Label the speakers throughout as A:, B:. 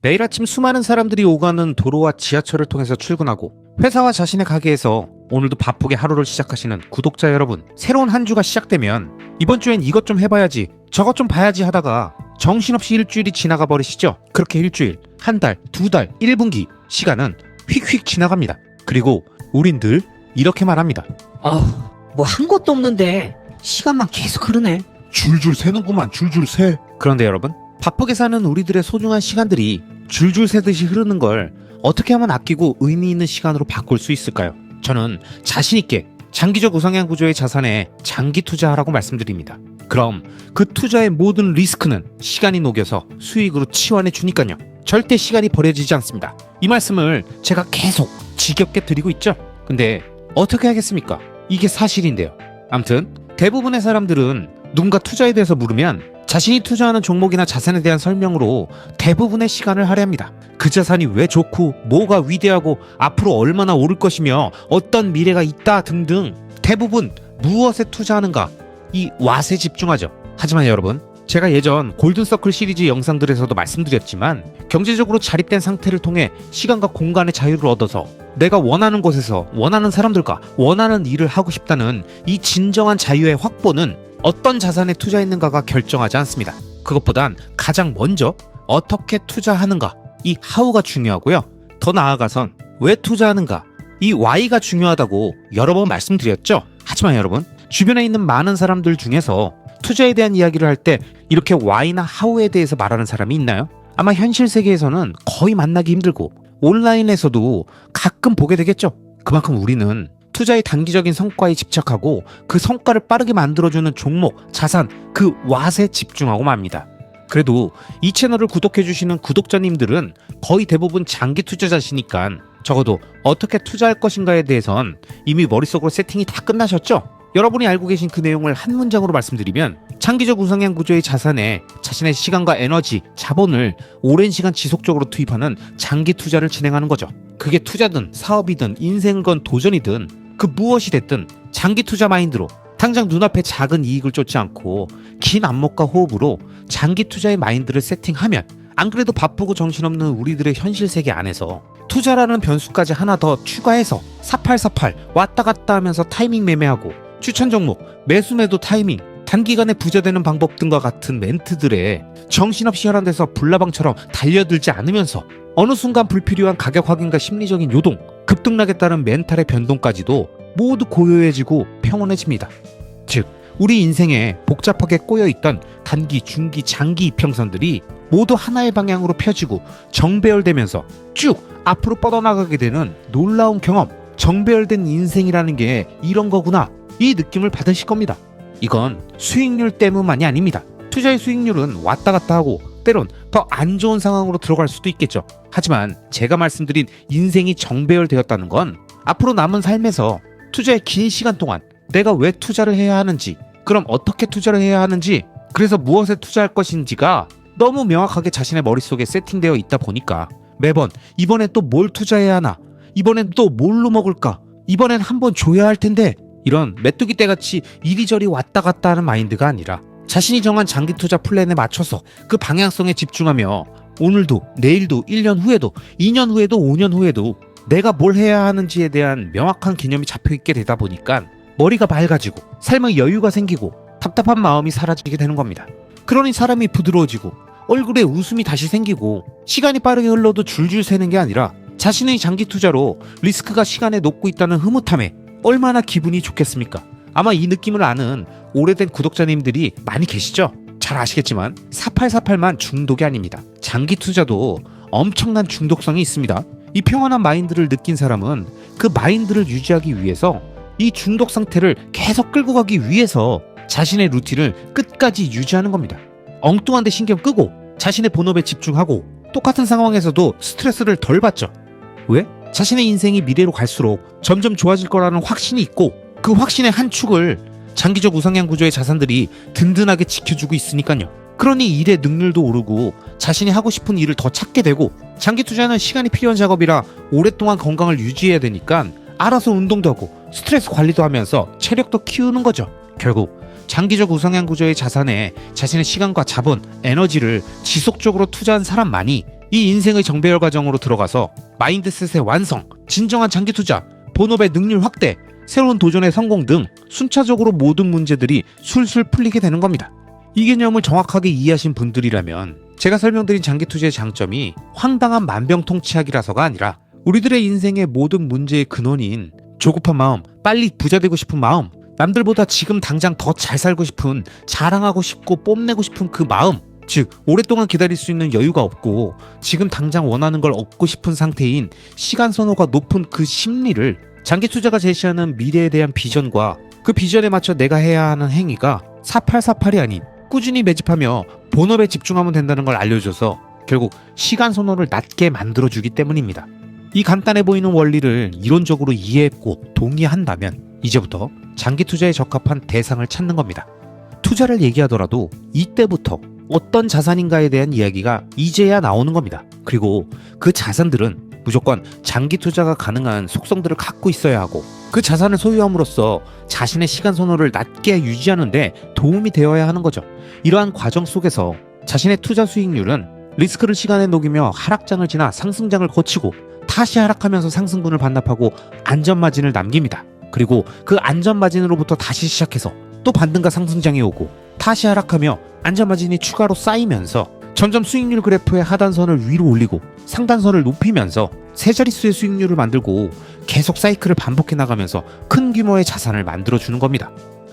A: 매일 아침 수많은 사람들이 오가는 도로와 지하철을 통해서 출근하고 회사와 자신의 가게에서 오늘도 바쁘게 하루를 시작하시는 구독자 여러분, 새로운 한 주가 시작되면 이번 주엔 이것 좀 해봐야지 저것 좀 봐야지 하다가 정신없이 일주일이 지나가 버리시죠? 그렇게 일주일, 한 달, 두 달, 1분기 시간은 휙휙 지나갑니다. 그리고 우린 늘 이렇게 말합니다.
B: 뭐 한 것도 없는데 시간만 계속 흐르네.
C: 줄줄 새는구만. 줄줄 새.
A: 그런데 여러분, 바쁘게 사는 우리들의 소중한 시간들이 줄줄 새듯이 흐르는 걸 어떻게 하면 아끼고 의미 있는 시간으로 바꿀 수 있을까요? 저는 자신 있게 장기적 우상향 구조의 자산에 장기 투자하라고 말씀드립니다. 그럼 그 투자의 모든 리스크는 시간이 녹여서 수익으로 치환해 주니까요. 절대 시간이 버려지지 않습니다. 이 말씀을 제가 계속 지겹게 드리고 있죠. 근데 어떻게 하겠습니까? 이게 사실인데요. 암튼 대부분의 사람들은 누군가 투자에 대해서 물으면 자신이 투자하는 종목이나 자산에 대한 설명으로 대부분의 시간을 할애합니다. 그 자산이 왜 좋고 뭐가 위대하고 앞으로 얼마나 오를 것이며 어떤 미래가 있다 등등 대부분 무엇에 투자하는가 이 왓에 집중하죠. 하지만 여러분, 제가 예전 골든서클 시리즈 영상들에서도 말씀드렸지만 경제적으로 자립된 상태를 통해 시간과 공간의 자유를 얻어서 내가 원하는 곳에서 원하는 사람들과 원하는 일을 하고 싶다는 이 진정한 자유의 확보는 어떤 자산에 투자했는가가 결정하지 않습니다. 그것보단 가장 먼저 어떻게 투자하는가 이 하우가 중요하고요. 더 나아가선 왜 투자하는가 이 why가 중요하다고 여러 번 말씀드렸죠. 하지만 여러분, 주변에 있는 많은 사람들 중에서 투자에 대한 이야기를 할 때 이렇게 why나 how에 대해서 말하는 사람이 있나요? 아마 현실 세계에서는 거의 만나기 힘들고 온라인에서도 가끔 보게 되겠죠. 그만큼 우리는 투자의 단기적인 성과에 집착하고 그 성과를 빠르게 만들어주는 종목, 자산, 그 왓에 집중하고 맙니다. 그래도 이 채널을 구독해주시는 구독자님들은 거의 대부분 장기 투자자시니까 적어도 어떻게 투자할 것인가에 대해선 이미 머릿속으로 세팅이 다 끝나셨죠? 여러분이 알고 계신 그 내용을 한 문장으로 말씀드리면 장기적 우상향 구조의 자산에 자신의 시간과 에너지, 자본을 오랜 시간 지속적으로 투입하는 장기 투자를 진행하는 거죠. 그게 투자든 사업이든 인생을 건 도전이든 그 무엇이 됐든 장기 투자 마인드로 당장 눈앞에 작은 이익을 쫓지 않고 긴 안목과 호흡으로 장기 투자의 마인드를 세팅하면 안 그래도 바쁘고 정신없는 우리들의 현실 세계 안에서 투자라는 변수까지 하나 더 추가해서 4848 왔다 갔다 하면서 타이밍 매매하고 추천 종목, 매수 매도 타이밍, 단기간에 부자되는 방법 등과 같은 멘트들에 정신없이 혈안돼서 불나방처럼 달려들지 않으면서 어느 순간 불필요한 가격 확인과 심리적인 요동, 급등락에 따른 멘탈의 변동까지도 모두 고요해지고 평온해집니다. 즉, 우리 인생에 복잡하게 꼬여있던 단기, 중기, 장기 이평선들이 모두 하나의 방향으로 펴지고 정배열되면서 쭉 앞으로 뻗어나가게 되는 놀라운 경험, 정배열된 인생이라는 게 이런 거구나, 이 느낌을 받으실 겁니다. 이건 수익률 때문만이 아닙니다. 투자의 수익률은 왔다 갔다 하고 때론 더 안 좋은 상황으로 들어갈 수도 있겠죠. 하지만 제가 말씀드린 인생이 정배열되었다는 건 앞으로 남은 삶에서 투자의 긴 시간 동안 내가 왜 투자를 해야 하는지, 그럼 어떻게 투자를 해야 하는지, 그래서 무엇에 투자할 것인지가 너무 명확하게 자신의 머릿속에 세팅되어 있다 보니까 매번 이번엔 또 뭘 투자해야 하나, 이번엔 또 뭘로 먹을까, 이번엔 한번 줘야 할 텐데, 이런 메뚜기 떼같이 이리저리 왔다 갔다 하는 마인드가 아니라 자신이 정한 장기 투자 플랜에 맞춰서 그 방향성에 집중하며 오늘도 내일도 1년 후에도 2년 후에도 5년 후에도 내가 뭘 해야 하는지에 대한 명확한 개념이 잡혀있게 되다 보니까 머리가 맑아지고 삶의 여유가 생기고 답답한 마음이 사라지게 되는 겁니다. 그러니 사람이 부드러워지고 얼굴에 웃음이 다시 생기고 시간이 빠르게 흘러도 줄줄 새는 게 아니라 자신의 장기 투자로 리스크가 시간에 녹고 있다는 흐뭇함에 얼마나 기분이 좋겠습니까? 아마 이 느낌을 아는 오래된 구독자님들이 많이 계시죠? 잘 아시겠지만 4848만 중독이 아닙니다. 장기 투자도 엄청난 중독성이 있습니다. 이 평온한 마인드를 느낀 사람은 그 마인드를 유지하기 위해서 이 중독 상태를 계속 끌고 가기 위해서 자신의 루틴을 끝까지 유지하는 겁니다. 엉뚱한 데 신경 끄고 자신의 본업에 집중하고 똑같은 상황에서도 스트레스를 덜 받죠. 왜? 자신의 인생이 미래로 갈수록 점점 좋아질 거라는 확신이 있고 그 확신의 한 축을 장기적 우상향 구조의 자산들이 든든하게 지켜주고 있으니까요. 그러니 일의 능률도 오르고 자신이 하고 싶은 일을 더 찾게 되고, 장기 투자는 시간이 필요한 작업이라 오랫동안 건강을 유지해야 되니까 알아서 운동도 하고 스트레스 관리도 하면서 체력도 키우는 거죠. 결국 장기적 우상향 구조의 자산에 자신의 시간과 자본, 에너지를 지속적으로 투자한 사람만이 이 인생의 정배열 과정으로 들어가서 마인드셋의 완성, 진정한 장기 투자, 본업의 능률 확대, 새로운 도전의 성공 등 순차적으로 모든 문제들이 술술 풀리게 되는 겁니다. 이 개념을 정확하게 이해하신 분들이라면 제가 설명드린 장기 투자의 장점이 황당한 만병통치약이라서가 아니라 우리들의 인생의 모든 문제의 근원인 조급한 마음, 빨리 부자 되고 싶은 마음, 남들보다 지금 당장 더 잘 살고 싶은, 자랑하고 싶고 뽐내고 싶은 그 마음, 즉 오랫동안 기다릴 수 있는 여유가 없고 지금 당장 원하는 걸 얻고 싶은 상태인 시간 선호가 높은 그 심리를 장기 투자가 제시하는 미래에 대한 비전과 그 비전에 맞춰 내가 해야 하는 행위가 4848이 아닌 꾸준히 매집하며 본업에 집중하면 된다는 걸 알려줘서 결국 시간 선호를 낮게 만들어주기 때문입니다. 이 간단해 보이는 원리를 이론적으로 이해했고 동의한다면 이제부터 장기 투자에 적합한 대상을 찾는 겁니다. 투자를 얘기하더라도 이때부터 어떤 자산인가에 대한 이야기가 이제야 나오는 겁니다. 그리고 그 자산들은 무조건 장기 투자가 가능한 속성들을 갖고 있어야 하고 그 자산을 소유함으로써 자신의 시간 선호를 낮게 유지하는 데 도움이 되어야 하는 거죠. 이러한 과정 속에서 자신의 투자 수익률은 리스크를 시간에 녹이며 하락장을 지나 상승장을 거치고 다시 하락하면서 상승분을 반납하고 안전마진을 남깁니다. 그리고 그 안전마진으로부터 다시 시작해서 또 반등과 상승장이 오고 다시 하락하며 안전마진이 추가로 쌓이면서 점점 수익률 그래프의 하단선을 위로 올리고 상단선을 높이면서 세 자릿수의 수익률을 만들고 계속 사이클을 반복해 나가면서 큰 규모의 자산을 만들어주는 겁니다.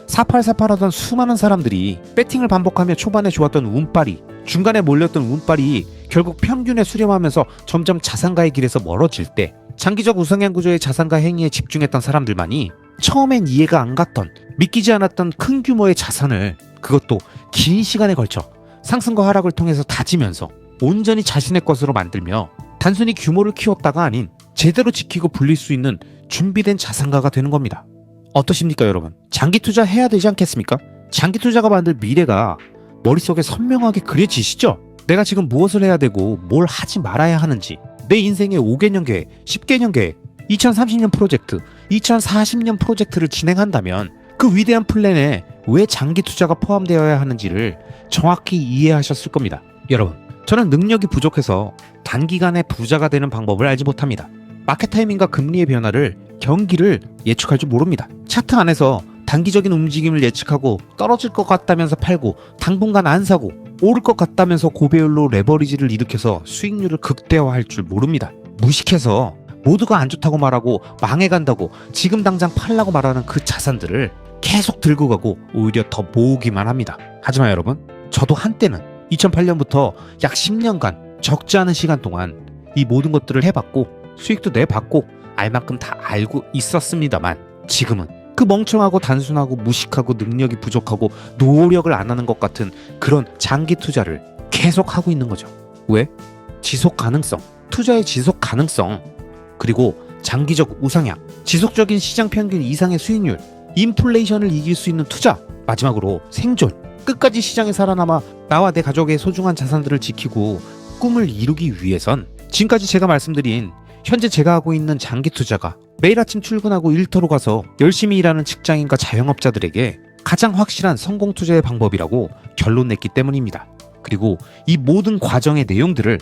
A: 4848하던 수많은 사람들이 배팅을 반복하며 초반에 좋았던 운빨이 중간에 몰렸던 운빨이 결국 평균에 수렴하면서 점점 자산가의 길에서 멀어질 때 장기적 우상향 구조의 자산가 행위에 집중했던 사람들만이 처음엔 이해가 안 갔던 믿기지 않았던 큰 규모의 자산을 그것도 긴 시간에 걸쳐 상승과 하락을 통해서 다지면서 온전히 자신의 것으로 만들며 단순히 규모를 키웠다가 아닌 제대로 지키고 불릴 수 있는 준비된 자산가가 되는 겁니다. 어떠십니까 여러분? 장기 투자 해야 되지 않겠습니까? 장기 투자가 만들 미래가 머릿속에 선명하게 그려지시죠? 내가 지금 무엇을 해야 되고 뭘 하지 말아야 하는지 내 인생의 5개년 계획, 10개년 계획, 2030년 프로젝트, 2040년 프로젝트를 진행한다면 그 위대한 플랜에 왜 장기 투자가 포함되어야 하는지를 정확히 이해하셨을 겁니다. 여러분, 저는 능력이 부족해서 단기간에 부자가 되는 방법을 알지 못합니다. 마켓 타이밍과 금리의 변화를, 경기를 예측할 줄 모릅니다. 차트 안에서 단기적인 움직임을 예측하고 떨어질 것 같다면서 팔고 당분간 안 사고 오를 것 같다면서 고배율로 레버리지를 일으켜서 수익률을 극대화할 줄 모릅니다. 무식해서 모두가 안 좋다고 말하고 망해간다고 지금 당장 팔라고 말하는 그 자산들을 계속 들고 가고 오히려 더 모으기만 합니다. 하지만 여러분, 저도 한때는 2008년부터 약 10년간 적지 않은 시간 동안 이 모든 것들을 해봤고 수익도 내봤고 알 만큼 다 알고 있었습니다만 지금은 그 멍청하고 단순하고 무식하고 능력이 부족하고 노력을 안 하는 것 같은 그런 장기 투자를 계속 하고 있는 거죠. 왜? 지속 가능성, 투자의 지속 가능성, 그리고 장기적 우상향, 지속적인 시장 평균 이상의 수익률, 인플레이션을 이길 수 있는 투자, 마지막으로 생존, 끝까지 시장에 살아남아 나와 내 가족의 소중한 자산들을 지키고 꿈을 이루기 위해선 지금까지 제가 말씀드린 현재 제가 하고 있는 장기 투자가 매일 아침 출근하고 일터로 가서 열심히 일하는 직장인과 자영업자들에게 가장 확실한 성공 투자의 방법이라고 결론 냈기 때문입니다. 그리고 이 모든 과정의 내용들을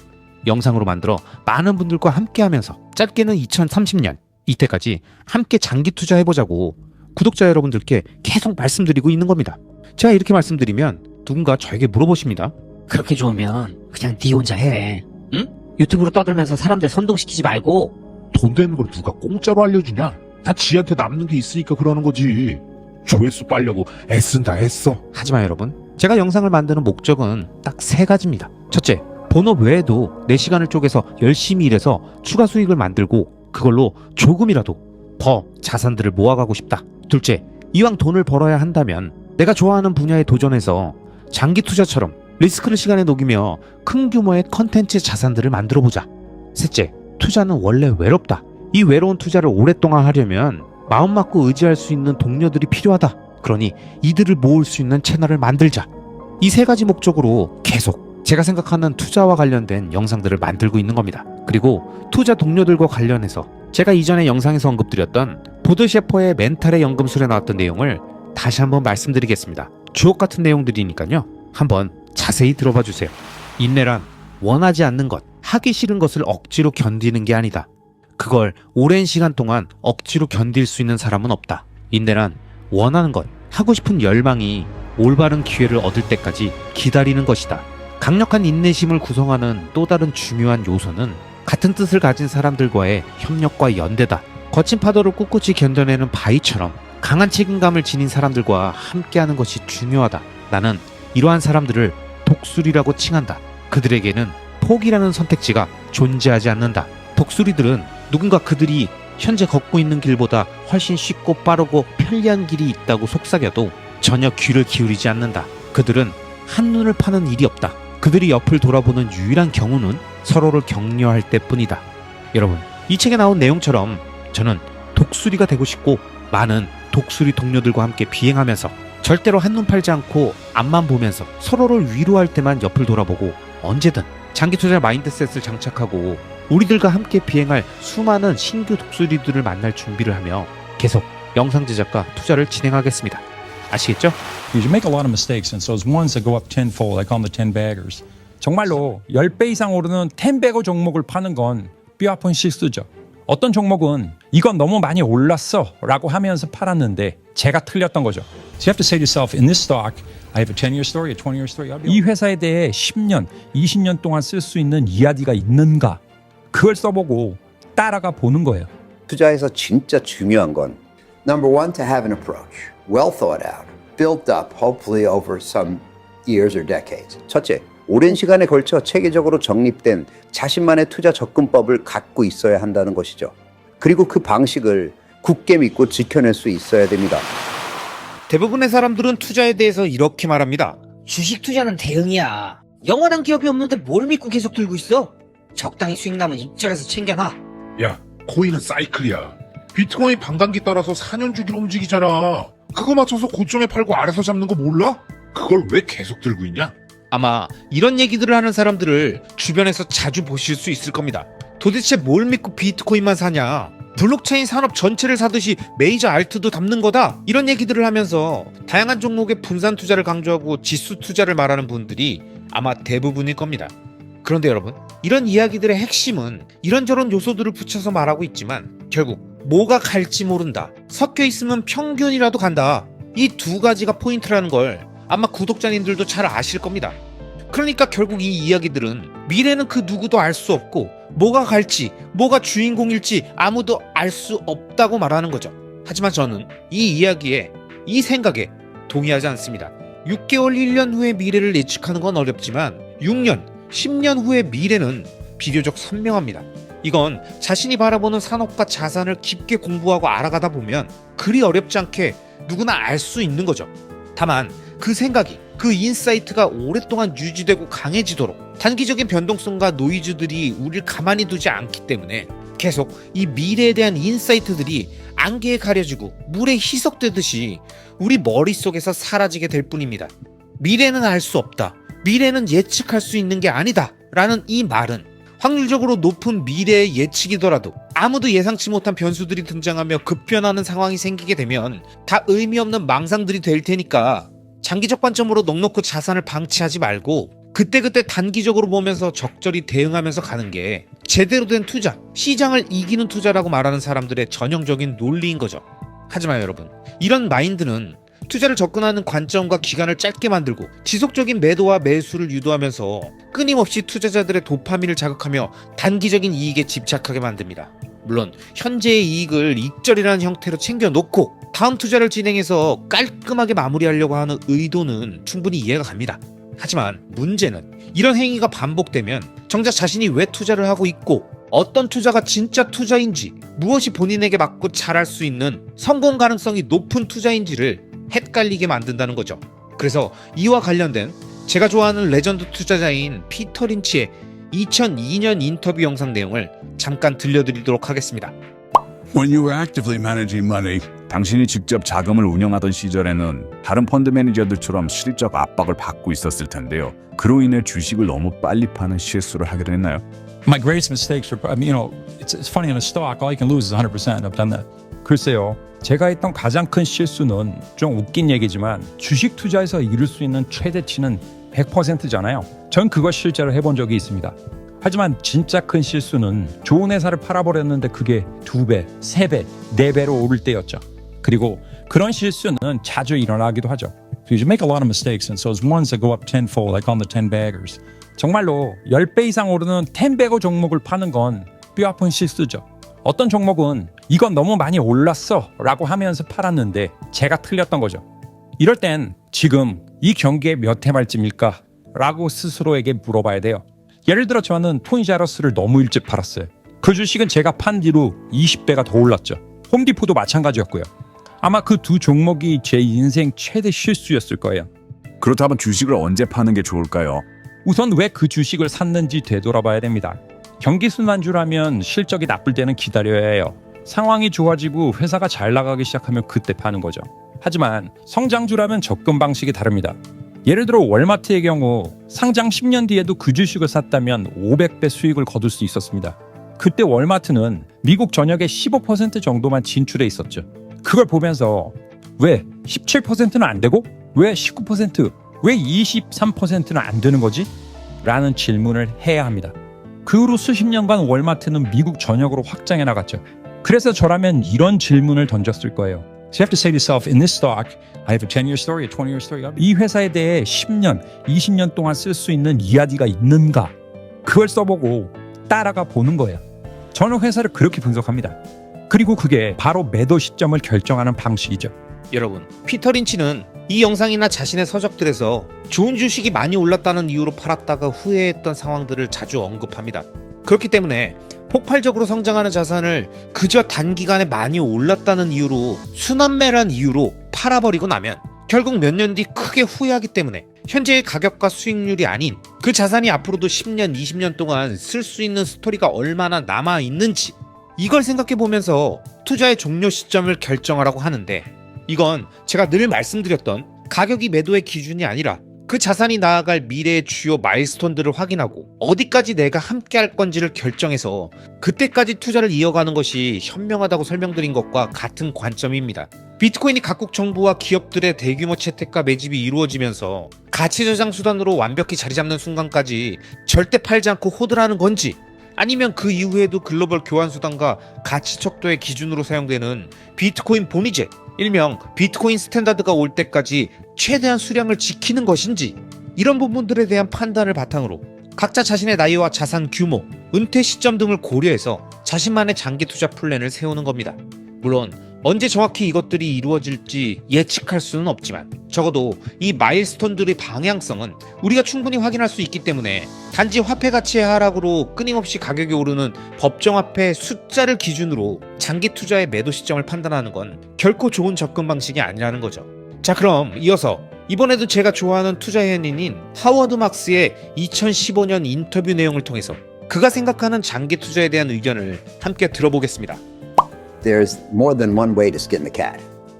A: 영상으로 만들어 많은 분들과 함께 하면서 짧게는 2030년 이때까지 함께 장기 투자해보자고 구독자 여러분들께 계속 말씀드리고 있는 겁니다. 제가 이렇게 말씀드리면 누군가 저에게 물어보십니다.
B: 그렇게 좋으면 그냥 네 혼자 해. 응? 유튜브로 떠들면서 사람들 선동시키지 말고.
C: 돈 되는 걸 누가 공짜로 알려주냐? 다 지한테 남는 게 있으니까 그러는 거지. 조회수 빨려고 애쓴다 애써.
A: 하지만 여러분, 제가 영상을 만드는 목적은 딱 세 가지입니다. 첫째, 본업 외에도 내 시간을 쪼개서 열심히 일해서 추가 수익을 만들고 그걸로 조금이라도 더 자산들을 모아가고 싶다. 둘째, 이왕 돈을 벌어야 한다면 내가 좋아하는 분야에 도전해서 장기 투자처럼 리스크를 시간에 녹이며 큰 규모의 컨텐츠 자산들을 만들어보자. 셋째, 투자는 원래 외롭다. 이 외로운 투자를 오랫동안 하려면 마음 맞고 의지할 수 있는 동료들이 필요하다. 그러니 이들을 모을 수 있는 채널을 만들자. 이 세 가지 목적으로 계속 제가 생각하는 투자와 관련된 영상들을 만들고 있는 겁니다. 그리고 투자 동료들과 관련해서 제가 이전에 영상에서 언급드렸던 보드 셰퍼의 멘탈의 연금술에 나왔던 내용을 다시 한번 말씀드리겠습니다. 주옥 같은 내용들이니까요. 한번 자세히 들어봐 주세요. 인내란 원하지 않는 것, 하기 싫은 것을 억지로 견디는 게 아니다. 그걸 오랜 시간 동안 억지로 견딜 수 있는 사람은 없다. 인내란 원하는 것, 하고 싶은 열망이 올바른 기회를 얻을 때까지 기다리는 것이다. 강력한 인내심을 구성하는 또 다른 중요한 요소는 같은 뜻을 가진 사람들과의 협력과 연대다. 거친 파도를 꿋꿋이 견뎌내는 바위처럼 강한 책임감을 지닌 사람들과 함께하는 것이 중요하다. 나는 이러한 사람들을 독수리라고 칭한다. 그들에게는 포기라는 선택지가 존재하지 않는다. 독수리들은 누군가 그들이 현재 걷고 있는 길보다 훨씬 쉽고 빠르고 편리한 길이 있다고 속삭여도 전혀 귀를 기울이지 않는다. 그들은 한눈을 파는 일이 없다. 그들이 옆을 돌아보는 유일한 경우는 서로를 격려할 때뿐이다. 여러분, 이 책에 나온 내용처럼 저는 독수리가 되고 싶고 많은 독수리 동료들과 함께 비행하면서 절대로 한눈 팔지 않고 앞만 보면서 서로를 위로할 때만 옆을 돌아보고 언제든 장기 투자 마인드셋을 장착하고 우리들과 함께 비행할 수많은 신규 독수리들을 만날 준비를 하며 계속 영상 제작과 투자를 진행하겠습니다. 아시겠죠?
D: You make a lot of mistakes, and so those ones that go up tenfold, I call them the 10 baggers. 정말로 10배 이상 오르는 10bagger 종목을 파는 건 뼈아픈 실수죠. 어떤 종목은 이건 너무 많이 올랐어 라고 하면서 팔았는데 제가 틀렸던 거죠. So you have to say to yourself, in this stock, I have a 10-year story, a 20-year story. 이 회사에 대해 10년, 20년 동안 쓸 수 있는 이야기가 있는가? 그걸 써보고 따라가 보는 거예요.
E: 투자에서 진짜 중요한 건 Number one, to have an approach, well thought out, built up, hopefully over some years or decades. 첫째, 오랜 시간에 걸쳐 체계적으로 정립된 자신만의 투자 접근법을 갖고 있어야 한다는 것이죠. 그리고 그 방식을 굳게 믿고 지켜낼 수 있어야 됩니다.
A: 대부분의 사람들은 투자에 대해서 이렇게 말합니다.
B: 주식 투자는 대응이야. 영원한 기업이 없는데 뭘 믿고 계속 들고 있어? 적당히 수익 나면 입절해서 챙겨놔.
C: 야, 코인은 사이클이야. 비트코인 반감기 따라서 4년 주기로 움직이잖아. 그거 맞춰서 고점에 팔고 아래서 잡는 거 몰라? 그걸 왜 계속 들고 있냐?
A: 아마 이런 얘기들을 하는 사람들을 주변에서 자주 보실 수 있을 겁니다. 도대체 뭘 믿고 비트코인만 사냐? 블록체인 산업 전체를 사듯이 메이저 알트도 담는 거다. 이런 얘기들을 하면서 다양한 종목의 분산 투자를 강조하고 지수 투자를 말하는 분들이 아마 대부분일 겁니다. 그런데 여러분, 이런 이야기들의 핵심은 이런저런 요소들을 붙여서 말하고 있지만 결국 뭐가 갈지 모른다. 섞여 있으면 평균이라도 간다. 이 두 가지가 포인트라는 걸 아마 구독자님들도 잘 아실 겁니다. 그러니까 결국 이 이야기들은 미래는 그 누구도 알 수 없고 뭐가 갈지, 뭐가 주인공일지 아무도 알 수 없다고 말하는 거죠. 하지만 저는 이 이야기에, 이 생각에 동의하지 않습니다. 6개월, 1년 후의 미래를 예측하는 건 어렵지만 6년, 10년 후의 미래는 비교적 선명합니다. 이건 자신이 바라보는 산업과 자산을 깊게 공부하고 알아가다 보면 그리 어렵지 않게 누구나 알 수 있는 거죠. 다만 그 생각이, 그 인사이트가 오랫동안 유지되고 강해지도록 단기적인 변동성과 노이즈들이 우리를 가만히 두지 않기 때문에 계속 이 미래에 대한 인사이트들이 안개에 가려지고 물에 희석되듯이 우리 머릿속에서 사라지게 될 뿐입니다. 미래는 알 수 없다. 미래는 예측할 수 있는 게 아니다. 라는 이 말은 확률적으로 높은 미래의 예측이더라도 아무도 예상치 못한 변수들이 등장하며 급변하는 상황이 생기게 되면 다 의미 없는 망상들이 될 테니까 장기적 관점으로 넉넉히 자산을 방치하지 말고 그때그때 단기적으로 보면서 적절히 대응하면서 가는 게 제대로 된 투자, 시장을 이기는 투자라고 말하는 사람들의 전형적인 논리인 거죠. 하지만 여러분, 이런 마인드는 투자를 접근하는 관점과 기간을 짧게 만들고 지속적인 매도와 매수를 유도하면서 끊임없이 투자자들의 도파민을 자극하며 단기적인 이익에 집착하게 만듭니다. 물론 현재의 이익을 익절이라는 형태로 챙겨놓고 다음 투자를 진행해서 깔끔하게 마무리하려고 하는 의도는 충분히 이해가 갑니다. 하지만 문제는 이런 행위가 반복되면 정작 자신이 왜 투자를 하고 있고 어떤 투자가 진짜 투자인지, 무엇이 본인에게 맞고 잘할 수 있는 성공 가능성이 높은 투자인지를 헷갈리게 만든다는 거죠. 그래서 이와 관련된 제가 좋아하는 레전드 투자자인 피터 린치의 2002년 인터뷰 영상 내용을 잠깐 들려드리도록 하겠습니다.
F: When you were actively managing money, 당신이 직접 자금을 운영하던 시절에는 다른 펀드 매니저들처럼 실적 압박을 받고 있었을 텐데요. 그로 인해 주식을 너무 빨리 파는 실수를 하게 됐나요?
D: My greatest mistakes are, it's funny in a stock, all you can lose is 100%. I've done that. 글쎄요, 제가 했던 가장 큰 실수는 좀 웃긴 얘기지만 주식 투자에서 이룰 수 있는 최대치는 100%잖아요. 전 그걸 실제로 해본 적이 있습니다. 하지만 진짜 큰 실수는 좋은 회사를 팔아버렸는데 그게 2배, 3배, 4배로 오를 때였죠. 그리고 그런 실수는 자주 일어나기도 하죠. So you make a lot of mistakes and so it's ones that go up tenfold like on the 10 baggers. 정말로 10배 이상 오르는 10배고 종목을 파는 건 뼈아픈 실수죠. 어떤 종목은 이건 너무 많이 올랐어 라고 하면서 팔았는데 제가 틀렸던 거죠. 이럴 땐 지금 이 경기에 몇 해 말쯤일까? 라고 스스로에게 물어봐야 돼요. 예를 들어 저는 토니자러스를 너무 일찍 팔았어요. 그 주식은 제가 판 뒤로 20배가 더 올랐죠. 홈디포도 마찬가지였고요. 아마 그 두 종목이 제 인생 최대 실수였을 거예요.
F: 그렇다면 주식을 언제 파는 게 좋을까요?
D: 우선 왜 그 주식을 샀는지 되돌아봐야 됩니다. 경기순환주라면 실적이 나쁠 때는 기다려야 해요. 상황이 좋아지고 회사가 잘 나가기 시작하면 그때 파는 거죠. 하지만 성장주라면 접근 방식이 다릅니다. 예를 들어 월마트의 경우 상장 10년 뒤에도 그 주식을 샀다면 500배 수익을 거둘 수 있었습니다. 그때 월마트는 미국 전역에 15% 정도만 진출해 있었죠. 그걸 보면서 왜 17%는 안 되고 왜 19%, 왜 23%는 안 되는 거지? 라는 질문을 해야 합니다. 그 후로 수십 년간 월마트는 미국 전역으로 확장해 나갔죠. 그래서 저라면 이런 질문을 던졌을 거예요. So you have to say to yourself, in this stock, I have a 10-year story, a 20-year story. 이 회사에 대해 10년, 20년 동안 쓸 수 있는 이야기가 있는가? 그걸 써보고 따라가 보는 거예요. 저는 회사를 그렇게 분석합니다. 그리고 그게 바로 매도 시점을 결정하는 방식이죠.
A: 여러분, 피터 린치는 이 영상이나 자신의 서적들에서 좋은 주식이 많이 올랐다는 이유로 팔았다가 후회했던 상황들을 자주 언급합니다. 그렇기 때문에 폭발적으로 성장하는 자산을 그저 단기간에 많이 올랐다는 이유로 순환매란 이유로 팔아버리고 나면 결국 몇 년 뒤 크게 후회하기 때문에 현재의 가격과 수익률이 아닌 그 자산이 앞으로도 10년, 20년 동안 쓸 수 있는 스토리가 얼마나 남아있는지 이걸 생각해 보면서 투자의 종료 시점을 결정하라고 하는데, 이건 제가 늘 말씀드렸던 가격이 매도의 기준이 아니라 그 자산이 나아갈 미래의 주요 마일스톤들을 확인하고 어디까지 내가 함께 할 건지를 결정해서 그때까지 투자를 이어가는 것이 현명하다고 설명드린 것과 같은 관점입니다. 비트코인이 각국 정부와 기업들의 대규모 채택과 매집이 이루어지면서 가치 저장 수단으로 완벽히 자리 잡는 순간까지 절대 팔지 않고 호드라는 건지, 아니면 그 이후에도 글로벌 교환 수단과 가치 척도의 기준으로 사용되는 비트코인 본위제, 일명 비트코인 스탠다드가 올 때까지 최대한 수량을 지키는 것인지, 이런 부분들에 대한 판단을 바탕으로 각자 자신의 나이와 자산 규모, 은퇴 시점 등을 고려해서 자신만의 장기 투자 플랜을 세우는 겁니다. 물론 언제 정확히 이것들이 이루어질지 예측할 수는 없지만 적어도 이 마일스톤들의 방향성은 우리가 충분히 확인할 수 있기 때문에 단지 화폐 가치의 하락으로 끊임없이 가격이 오르는 법정화폐 숫자를 기준으로 장기 투자의 매도 시점을 판단하는 건 결코 좋은 접근 방식이 아니라는 거죠. 자, 그럼 이어서 이번에도 제가 좋아하는 투자 현인인 하워드 막스의 2015년 인터뷰 내용을 통해서 그가 생각하는 장기 투자에 대한 의견을 함께 들어보겠습니다.
E: There's more than one way to skin the cat,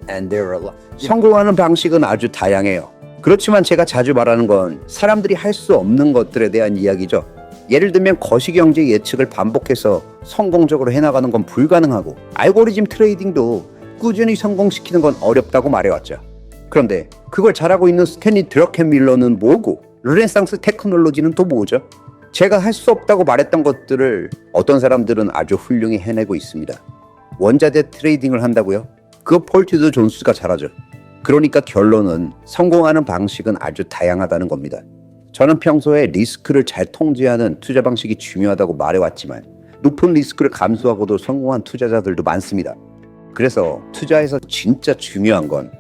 E: and there are a lot. 성공하는 방식은 아주 다양해요. 그렇지만 제가 자주 말하는 건 사람들이 할 수 없는 것들에 대한 이야기죠. 예를 들면 거시경제 예측을 반복해서 성공적으로 해나가는 건 불가능하고, 알고리즘 트레이딩도 꾸준히 성공시키는 건 어렵다고 말해왔죠. 그런데 그걸 잘하고 있는 스탠리 드러켄밀러는 뭐고, 르네상스 테크놀로지는 또 뭐죠? 제가 할 수 없다고 말했던 것들을 어떤 사람들은 아주 훌륭히 해내고 있습니다. 원자재 트레이딩을 한다고요? 그거 폴티드 존스가 잘하죠. 그러니까 결론은 성공하는 방식은 아주 다양하다는 겁니다. 저는 평소에 리스크를 잘 통제하는 투자 방식이 중요하다고 말해왔지만 높은 리스크를 감수하고도 성공한 투자자들도 많습니다. 그래서 투자에서 진짜 중요한 건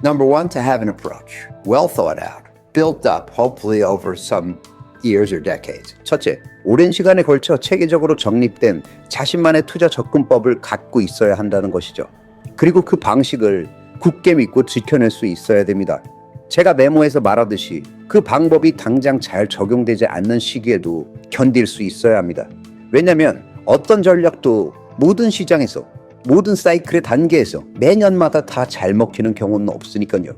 E: Number one, to have an approach, well thought out, built up hopefully over some years or decades. 첫째, 오랜 시간에 걸쳐 체계적으로 정립된 자신만의 투자 접근법을 갖고 있어야 한다는 것이죠. 그리고 그 방식을 굳게 믿고 지켜낼 수 있어야 됩니다. 제가 메모에서 말하듯이 그 방법이 당장 잘 적용되지 않는 시기에도 견딜 수 있어야 합니다. 왜냐하면 어떤 전략도 모든 시장에서, 모든 사이클의 단계에서 매년마다 다 잘 먹히는 경우는 없으니까요.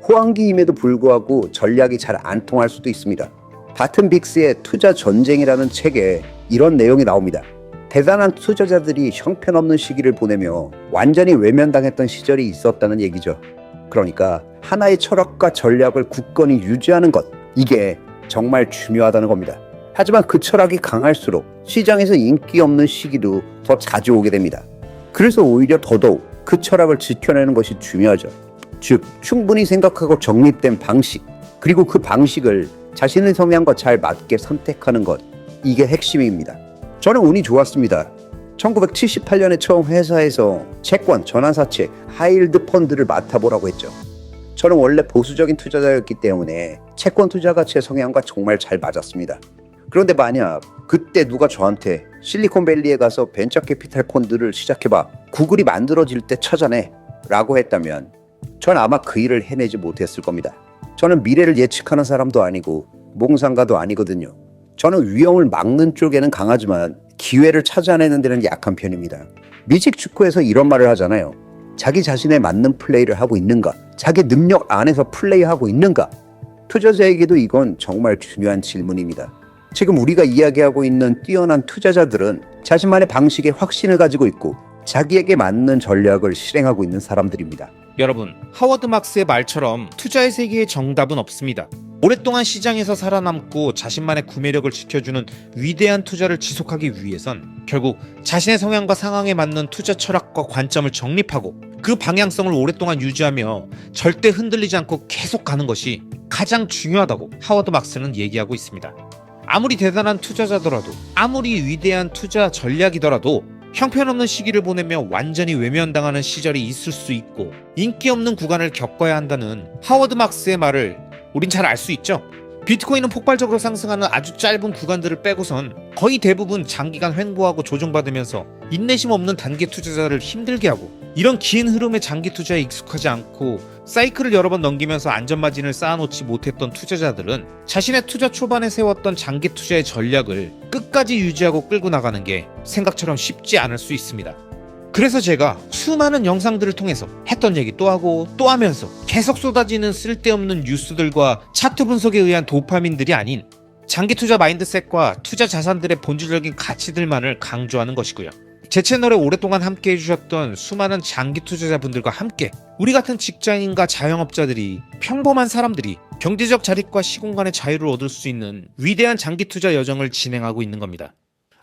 E: 호황기임에도 불구하고 전략이 잘 안 통할 수도 있습니다. 바튼 빅스의 투자 전쟁이라는 책에 이런 내용이 나옵니다. 대단한 투자자들이 형편없는 시기를 보내며 완전히 외면당했던 시절이 있었다는 얘기죠. 그러니까 하나의 철학과 전략을 굳건히 유지하는 것, 이게 정말 중요하다는 겁니다. 하지만 그 철학이 강할수록 시장에서 인기 없는 시기도 더 자주 오게 됩니다. 그래서 오히려 더더욱 그 철학을 지켜내는 것이 중요하죠. 즉, 충분히 생각하고 정립된 방식, 그리고 그 방식을 자신의 성향과 잘 맞게 선택하는 것, 이게 핵심입니다. 저는 운이 좋았습니다. 1978년에 처음 회사에서 채권, 전환사채, 하이힐드 펀드를 맡아보라고 했죠. 저는 원래 보수적인 투자자였기 때문에 채권 투자가 제 성향과 정말 잘 맞았습니다. 그런데 만약 그때 누가 저한테 실리콘밸리에 가서 벤처 캐피탈 펀드를 시작해봐, 구글이 만들어질 때 찾아내 라고 했다면 전 아마 그 일을 해내지 못했을 겁니다. 저는 미래를 예측하는 사람도 아니고 몽상가도 아니거든요. 저는 위험을 막는 쪽에는 강하지만 기회를 찾아내는 데는 약한 편입니다. 미식 축구에서 이런 말을 하잖아요. 자기 자신에 맞는 플레이를 하고 있는가? 자기 능력 안에서 플레이하고 있는가? 투자자에게도 이건 정말 중요한 질문입니다. 지금 우리가 이야기하고 있는 뛰어난 투자자들은 자신만의 방식에 확신을 가지고 있고 자기에게 맞는 전략을 실행하고 있는 사람들입니다.
A: 여러분, 하워드 막스의 말처럼 투자의 세계에 정답은 없습니다. 오랫동안 시장에서 살아남고 자신만의 구매력을 지켜주는 위대한 투자를 지속하기 위해선 결국 자신의 성향과 상황에 맞는 투자 철학과 관점을 정립하고 그 방향성을 오랫동안 유지하며 절대 흔들리지 않고 계속 가는 것이 가장 중요하다고 하워드 막스는 얘기하고 있습니다. 아무리 대단한 투자자더라도, 아무리 위대한 투자 전략이더라도 형편없는 시기를 보내며 완전히 외면당하는 시절이 있을 수 있고 인기 없는 구간을 겪어야 한다는 하워드 막스의 말을 우린 잘 알 수 있죠. 비트코인은 폭발적으로 상승하는 아주 짧은 구간들을 빼고선 거의 대부분 장기간 횡보하고 조정받으면서 인내심 없는 단기 투자자를 힘들게 하고, 이런 긴 흐름의 장기 투자에 익숙하지 않고 사이클을 여러 번 넘기면서 안전마진을 쌓아놓지 못했던 투자자들은 자신의 투자 초반에 세웠던 장기 투자의 전략을 끝까지 유지하고 끌고 나가는 게 생각처럼 쉽지 않을 수 있습니다. 그래서 제가 수많은 영상들을 통해서 했던 얘기 또 하고 또 하면서 계속 쏟아지는 쓸데없는 뉴스들과 차트 분석에 의한 도파민들이 아닌 장기 투자 마인드셋과 투자 자산들의 본질적인 가치들만을 강조하는 것이고요. 제 채널에 오랫동안 함께 해주셨던 수많은 장기 투자자분들과 함께 우리 같은 직장인과 자영업자들이, 평범한 사람들이 경제적 자립과 시공간의 자유를 얻을 수 있는 위대한 장기 투자 여정을 진행하고 있는 겁니다.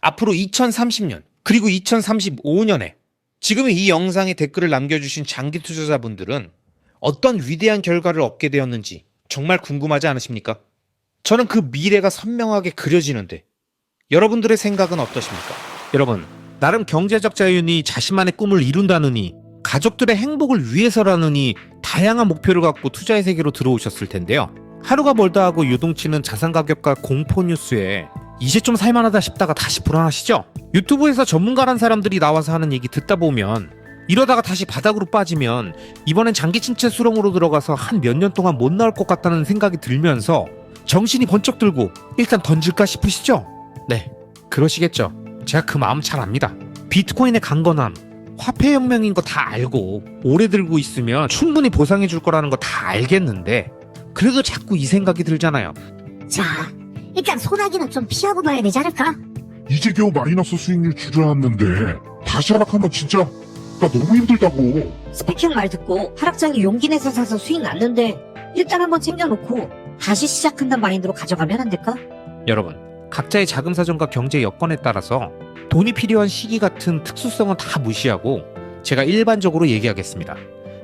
A: 앞으로 2030년 그리고 2035년에 지금 이 영상에 댓글을 남겨주신 장기 투자자분들은 어떤 위대한 결과를 얻게 되었는지 정말 궁금하지 않으십니까? 저는 그 미래가 선명하게 그려지는데 여러분들의 생각은 어떠십니까? 여러분, 나름 경제적 자유니 자신만의 꿈을 이룬다느니 가족들의 행복을 위해서라느니 다양한 목표를 갖고 투자의 세계로 들어오셨을 텐데요. 하루가 멀다 하고 요동치는 자산 가격과 공포 뉴스에 이제 좀 살만하다 싶다가 다시 불안하시죠? 유튜브에서 전문가란 사람들이 나와서 하는 얘기 듣다 보면 이러다가 다시 바닥으로 빠지면 이번엔 장기 침체 수렁으로 들어가서 한 몇 년 동안 못 나올 것 같다는 생각이 들면서 정신이 번쩍 들고 일단 던질까 싶으시죠? 네, 그러시겠죠. 제가 그 마음 잘 압니다. 비트코인의 강건함, 화폐혁명인 거 다 알고 오래 들고 있으면 충분히 보상해 줄 거라는 거 다 알겠는데 그래도 자꾸 이 생각이 들잖아요.
G: 자, 일단 소나기는 좀 피하고 봐야 되지 않을까?
C: 이제 겨우 마이너스 수익률 줄여놨는데 다시 하락하면 진짜 나 너무 힘들다고.
G: 스펙형 말 듣고 하락장에 용기 내서 사서 수익 났는데 일단 한번 챙겨놓고 다시 시작한다는 마인드로 가져가면 안 될까?
A: 여러분, 각자의 자금 사정과 경제 여건에 따라서 돈이 필요한 시기 같은 특수성은 다 무시하고 제가 일반적으로 얘기하겠습니다.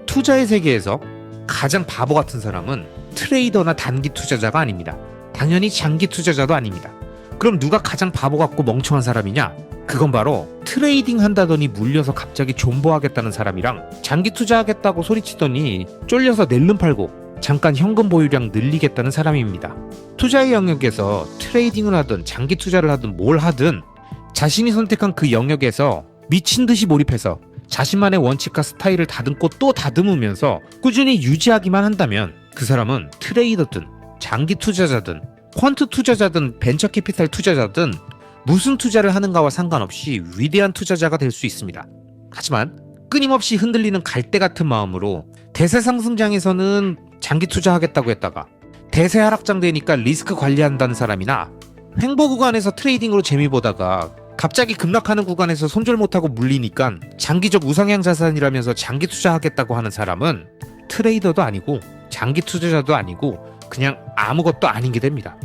A: 투자의 세계에서 가장 바보 같은 사람은 트레이더나 단기 투자자가 아닙니다. 당연히 장기 투자자도 아닙니다. 그럼 누가 가장 바보 같고 멍청한 사람이냐? 그건 바로 트레이딩 한다더니 물려서 갑자기 존버하겠다는 사람이랑 장기 투자하겠다고 소리치더니 쫄려서 낼름 팔고 잠깐 현금 보유량 늘리겠다는 사람입니다. 투자의 영역에서 트레이딩을 하든 장기 투자를 하든 뭘 하든 자신이 선택한 그 영역에서 미친 듯이 몰입해서 자신만의 원칙과 스타일을 다듬고 또 다듬으면서 꾸준히 유지하기만 한다면 그 사람은 트레이더든 장기 투자자든 퀀트 투자자든 벤처 캐피탈 투자자든 무슨 투자를 하는가와 상관없이 위대한 투자자가 될 수 있습니다. 하지만 끊임없이 흔들리는 갈대 같은 마음으로 대세 상승장에서는 장기 투자하겠다고 했다가 대세 하락장 되니까 리스크 관리한다는 사람이나 횡보 구간에서 트레이딩으로 재미 보다가 갑자기 급락하는 구간에서 손절 못하고 물리니까 장기적 우상향 자산이라면서 장기 투자하겠다고 하는 사람은 트레이더도 아니고 장기 투자자도 아니고 그냥 아무것도 아닌 게 됩니다.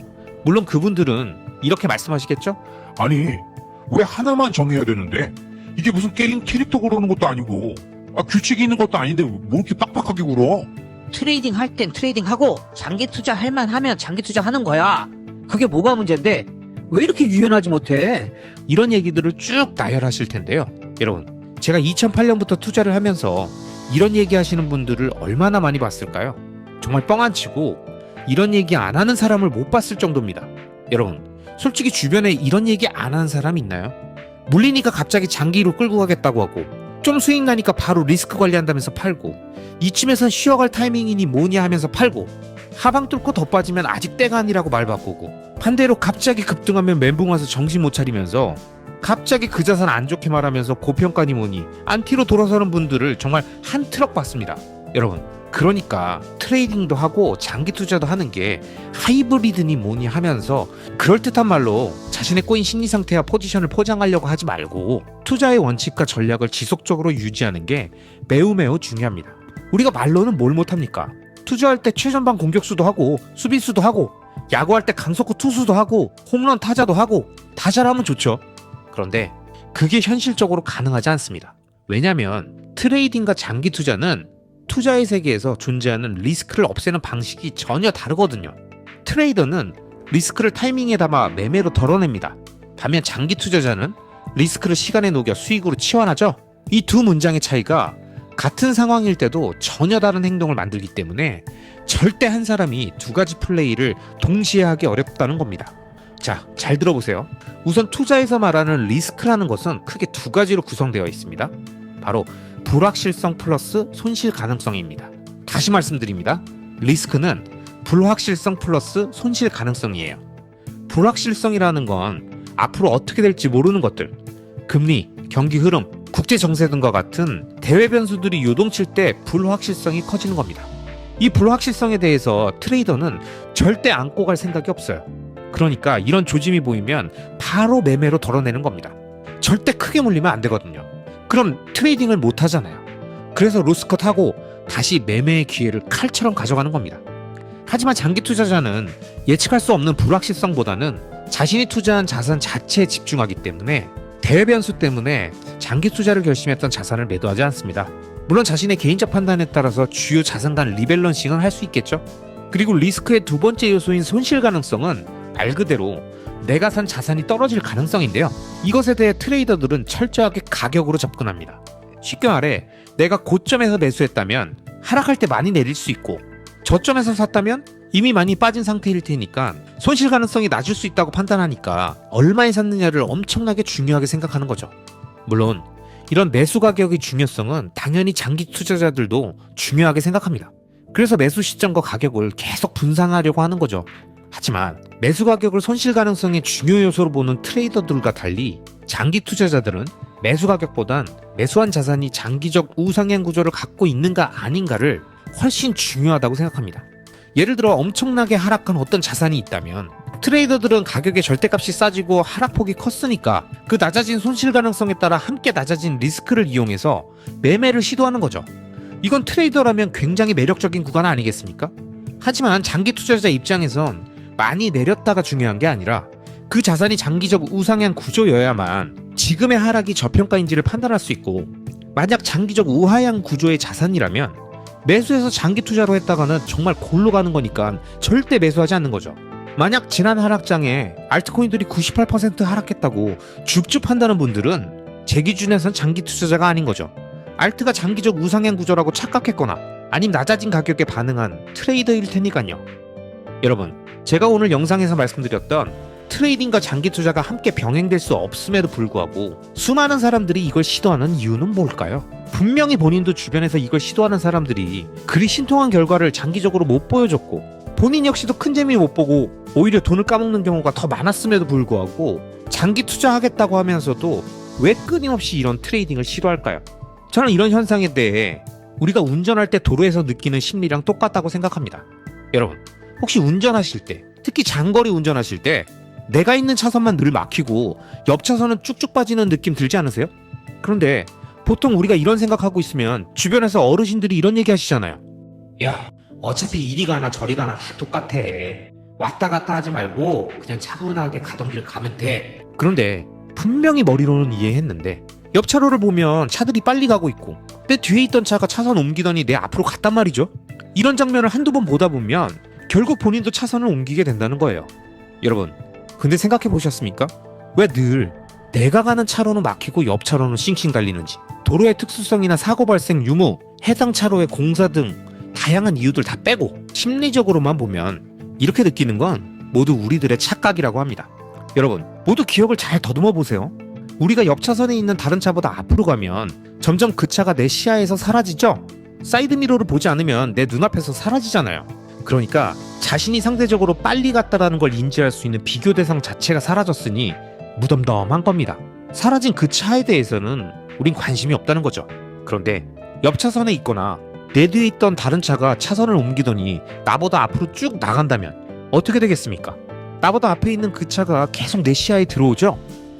A: 물론 그분들은 이렇게 말씀하시겠죠?
C: 아니, 왜 하나만 정해야 되는데? 이게 무슨 게임 캐릭터 고르는 것도 아니고, 규칙이 있는 것도 아닌데 뭐 이렇게 빡빡하게 굴어?
B: 트레이딩 할 땐 트레이딩 하고 장기 투자 할 만하면 장기 투자 하는 거야. 그게 뭐가 문제인데 왜 이렇게 유연하지 못해?
A: 이런 얘기들을 쭉 나열하실 텐데요. 여러분, 제가 2008년부터 투자를 하면서 이런 얘기 하시는 분들을 얼마나 많이 봤을까요? 정말 뻥 안 치고 이런 얘기 안 하는 사람을 못 봤을 정도입니다. 여러분, 솔직히 주변에 이런 얘기 안 하는 사람 있나요? 물리니까 갑자기 장기로 끌고 가겠다고 하고 좀 수익 나니까 바로 리스크 관리한다면서 팔고 이쯤에선 쉬어갈 타이밍이니 뭐니 하면서 팔고 하방 뚫고 더 빠지면 아직 때가 아니라고 말 바꾸고 반대로 갑자기 급등하면 멘붕 와서 정신 못 차리면서 갑자기 그 자산 안 좋게 말하면서 고평가니 뭐니 안티로 돌아서는 분들을 정말 한 트럭 봤습니다. 여러분, 그러니까 트레이딩도 하고 장기 투자도 하는 게 하이브리드니 뭐니 하면서 그럴듯한 말로 자신의 꼬인 심리 상태와 포지션을 포장하려고 하지 말고 투자의 원칙과 전략을 지속적으로 유지하는 게 매우 중요합니다. 우리가 말로는 뭘 못합니까? 투자할 때 최전방 공격수도 하고 수비수도 하고 야구할 때 강속구 투수도 하고 홈런 타자도 하고 다 잘하면 좋죠. 그런데 그게 현실적으로 가능하지 않습니다. 왜냐면 트레이딩과 장기 투자는 투자의 세계에서 존재하는 리스크를 없애는 방식이 전혀 다르거든요. 트레이더는 리스크를 타이밍에 담아 매매로 덜어냅니다. 반면 장기 투자자는 리스크를 시간에 녹여 수익으로 치환하죠. 이 두 문장의 차이가 같은 상황일 때도 전혀 다른 행동을 만들기 때문에 절대 한 사람이 두 가지 플레이를 동시에 하기 어렵다는 겁니다. 자, 잘 들어보세요. 우선 투자에서 말하는 리스크라는 것은 크게 두 가지로 구성되어 있습니다. 바로 불확실성 플러스 손실 가능성입니다. 다시 말씀드립니다. 리스크는 불확실성 플러스 손실 가능성이에요. 불확실성이라는 건 앞으로 어떻게 될지 모르는 것들, 금리, 경기 흐름, 국제 정세 등과 같은 대외 변수들이 요동칠 때 불확실성이 커지는 겁니다. 이 불확실성에 대해서 트레이더는 절대 안고 갈 생각이 없어요. 그러니까 이런 조짐이 보이면 바로 매매로 덜어내는 겁니다. 절대 크게 물리면 안 되거든요. 그럼 트레이딩을 못 하잖아요. 그래서 로스컷 하고 다시 매매의 기회를 칼처럼 가져가는 겁니다. 하지만 장기 투자자는 예측할 수 없는 불확실성보다는 자신이 투자한 자산 자체에 집중하기 때문에 대외 변수 때문에 장기 투자를 결심했던 자산을 매도하지 않습니다. 물론 자신의 개인적 판단에 따라서 주요 자산 간 리밸런싱은 할 수 있겠죠. 그리고 리스크의 두 번째 요소인 손실 가능성은 말 그대로 내가 산 자산이 떨어질 가능성인데요. 이것에 대해 트레이더들은 철저하게 가격으로 접근합니다. 쉽게 말해 내가 고점에서 매수했다면 하락할 때 많이 내릴 수 있고 저점에서 샀다면 이미 많이 빠진 상태일 테니까 손실 가능성이 낮을 수 있다고 판단하니까 얼마에 샀느냐를 엄청나게 중요하게 생각하는 거죠. 물론 이런 매수 가격의 중요성은 당연히 장기 투자자들도 중요하게 생각합니다. 그래서 매수 시점과 가격을 계속 분산하려고 하는 거죠. 하지만 매수 가격을 손실 가능성의 중요 요소로 보는 트레이더들과 달리 장기 투자자들은 매수 가격보단 매수한 자산이 장기적 우상향 구조를 갖고 있는가 아닌가를 훨씬 중요하다고 생각합니다. 예를 들어 엄청나게 하락한 어떤 자산이 있다면 트레이더들은 가격의 절대값이 싸지고 하락폭이 컸으니까 그 낮아진 손실 가능성에 따라 함께 낮아진 리스크를 이용해서 매매를 시도하는 거죠. 이건 트레이더라면 굉장히 매력적인 구간 아니겠습니까? 하지만 장기 투자자 입장에선 많이 내렸다가 중요한 게 아니라 그 자산이 장기적 우상향 구조여야만 지금의 하락이 저평가인지를 판단할 수 있고, 만약 장기적 우하향 구조의 자산이라면 매수해서 장기 투자로 했다가는 정말 골로 가는 거니까 절대 매수하지 않는 거죠. 만약 지난 하락장에 알트코인들이 98% 하락했다고 줍줍한다는 분들은 제 기준에선 장기 투자자가 아닌 거죠. 알트가 장기적 우상향 구조라고 착각했거나 아니면 낮아진 가격에 반응한 트레이더일 테니까요. 여러분, 제가 오늘 영상에서 말씀드렸던 트레이딩과 장기 투자가 함께 병행될 수 없음에도 불구하고 수많은 사람들이 이걸 시도하는 이유는 뭘까요? 분명히 본인도 주변에서 이걸 시도하는 사람들이 그리 신통한 결과를 장기적으로 못 보여줬고 본인 역시도 큰 재미 못 보고 오히려 돈을 까먹는 경우가 더 많았음에도 불구하고 장기 투자하겠다고 하면서도 왜 끊임없이 이런 트레이딩을 시도할까요? 저는 이런 현상에 대해 우리가 운전할 때 도로에서 느끼는 심리랑 똑같다고 생각합니다. 여러분, 혹시 운전하실 때, 특히 장거리 운전하실 때 내가 있는 차선만 늘 막히고 옆 차선은 쭉쭉 빠지는 느낌 들지 않으세요? 그런데 보통 우리가 이런 생각하고 있으면 주변에서 어르신들이 이런 얘기 하시잖아요. 야, 어차피 이리 가나 저리 가나 다 똑같아.
B: 왔다 갔다 하지 말고 그냥 차분하게 가던 길 가면 돼.
A: 그런데 분명히 머리로는 이해했는데 옆 차로를 보면 차들이 빨리 가고 있고 내 뒤에 있던 차가 차선 옮기더니 내 앞으로 갔단 말이죠. 이런 장면을 한두 번 보다 보면 결국 본인도 차선을 옮기게 된다는 거예요. 여러분, 근데 생각해 보셨습니까? 왜 늘 내가 가는 차로는 막히고 옆 차로는 싱싱 달리는지, 도로의 특수성이나 사고 발생 유무, 해당 차로의 공사 등 다양한 이유들 다 빼고 심리적으로만 보면 이렇게 느끼는 건 모두 우리들의 착각이라고 합니다. 여러분, 모두 기억을 잘 더듬어 보세요. 우리가 옆 차선에 있는 다른 차보다 앞으로 가면 점점 그 차가 내 시야에서 사라지죠? 사이드미러를 보지 않으면 내 눈앞에서 사라지잖아요. 그러니까 자신이 상대적으로 빨리 갔다라는 걸 인지할 수 있는 비교 대상 자체가 사라졌으니 무덤덤한 겁니다. 사라진 그 차에 대해서는 우린 관심이 없다는 거죠. 그런데 옆 차선에 있거나 내 뒤에 있던 다른 차가 차선을 옮기더니 나보다 앞으로 쭉 나간다면 어떻게 되겠습니까? 나보다 앞에 있는 그 차가 계속 내 시야에 들어오죠?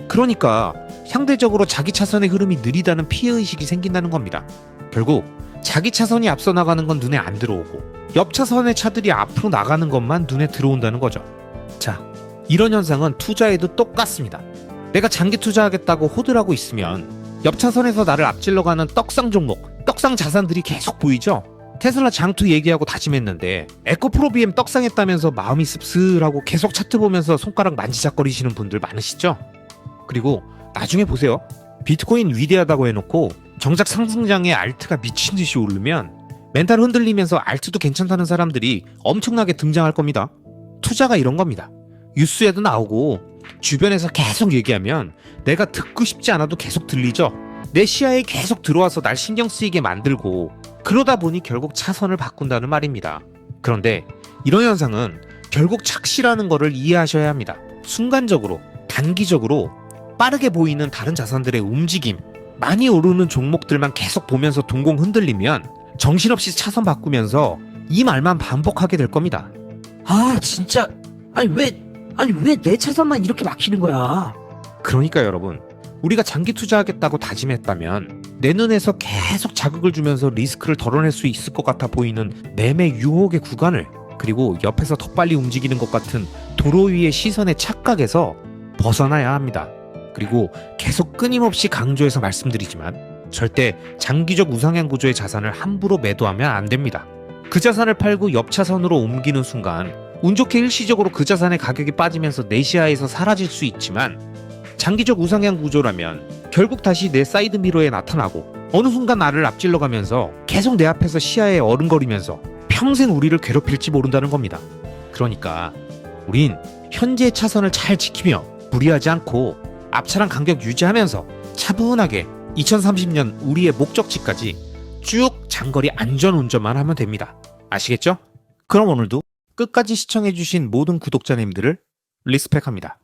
A: 그러니까 상대적으로 자기 차선의 흐름이 느리다는 피해의식이 생긴다는 겁니다. 결국 자기 차선이 앞서 나가는 건 눈에 안 들어오고 옆 차선의 차들이 앞으로 나가는 것만 눈에 들어온다는 거죠. 자, 이런 현상은 투자에도 똑같습니다. 내가 장기 투자하겠다고 호들하고 있으면 옆 차선에서 나를 앞질러 가는 떡상 종목, 떡상 자산들이 계속 보이죠? 테슬라 장투 얘기하고 다짐했는데 에코프로비엠 떡상했다면서 마음이 씁쓸하고 계속 차트 보면서 손가락 만지작거리시는 분들 많으시죠? 그리고 나중에 보세요. 비트코인 위대하다고 해놓고 정작 상승장에 알트가 미친듯이 오르면 멘탈 흔들리면서 알트도 괜찮다는 사람들이 엄청나게 등장할 겁니다. 투자가 이런 겁니다. 뉴스에도 나오고 주변에서 계속 얘기하면 내가 듣고 싶지 않아도 계속 들리죠. 내 시야에 계속 들어와서 날 신경 쓰이게 만들고 그러다 보니 결국 차선을 바꾼다는 말입니다. 그런데 이런 현상은 결국 착시라는 거를 이해하셔야 합니다. 순간적으로, 단기적으로 빠르게 보이는 다른 자산들의 움직임, 많이 오르는 종목들만 계속 보면서 동공 흔들리면 정신없이 차선 바꾸면서 이 말만 반복하게 될 겁니다.
B: 아 진짜 아니 왜 내 차선만 이렇게 막히는 거야?
A: 그러니까 여러분, 우리가 장기 투자하겠다고 다짐했다면 내 눈에서 계속 자극을 주면서 리스크를 덜어낼 수 있을 것 같아 보이는 매매 유혹의 구간을, 그리고 옆에서 더 빨리 움직이는 것 같은 도로 위의 시선의 착각에서 벗어나야 합니다. 그리고 계속 끊임없이 강조해서 말씀드리지만 절대 장기적 우상향 구조의 자산을 함부로 매도하면 안 됩니다. 그 자산을 팔고 옆 차선으로 옮기는 순간 운 좋게 일시적으로 그 자산의 가격이 빠지면서 내 시야에서 사라질 수 있지만 장기적 우상향 구조라면 결국 다시 내 사이드 미러에 나타나고 어느 순간 나를 앞질러 가면서 계속 내 앞에서 시야에 어른거리면서 평생 우리를 괴롭힐지 모른다는 겁니다. 그러니까 우린 현재의 차선을 잘 지키며 무리하지 않고 앞차랑 간격 유지하면서 차분하게 2030년 우리의 목적지까지 쭉 장거리 안전 운전만 하면 됩니다. 아시겠죠? 그럼 오늘도 끝까지 시청해주신 모든 구독자님들을 리스펙합니다.